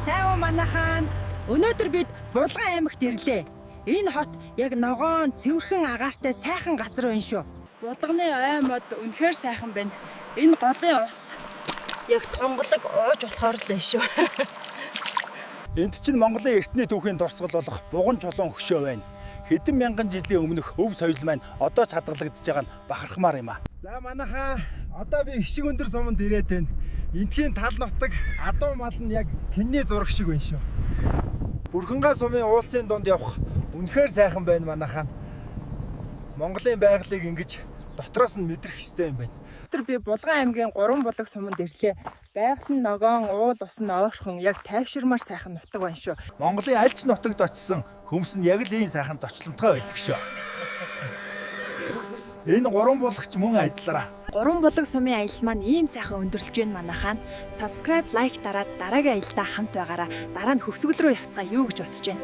Сайн уу манайхан? Өнөөдөр бид Булган аймагт ирлээ. Энэ хот яг ногоон, цэвэрхэн агаартай сайхан газар байна шүү. Булганы аймаг үнэхээр сайхан байна. Энэ голын ус яг тонголог ууж болохоор л байна шүү. Энд чинь Монголын эртний түүхийн дурсгал болох Буган чулуун хөшөө байна. Хэдэн мянган жилийн өмнөх өв соёл маань одоо ч хадгалагдж байгаа нь бахархмаар юм а. За манайхаа одоо би хишиг өндөр суманд ирээд байна. Эндхийн тал нутаг адуу мал нь яг хинний зураг шиг байна шүү. Бүрхэнгаа сумын уулсын дунд явах үнэхээр сайхан байна манайхаа. Монголын байгалыг ингэж дотроос нь мэдрэх ёстой юм байна. Өнөөдөр би Булган аймгийн 3 булаг суманд ирлээ. Байгаль нь ногоон, уул ус нь ойрхон яг тайвширмаар сайхан нутаг байна шүү. Монголын аль ч нутагт очисон хүмүүс нь яг л ийм сайхан зочломтгой байдаг шүү. Энэ 3 булагч мөн адилраа. 3 булаг сумын аялал маань ийм сайхан өндөрлөж байна манайхаа. Subscribe, like дараад дараагийн аялалдаа хамт байгаараа. Дараа нь хөвсгөл рүү явцгаа юу гэж бодож байна.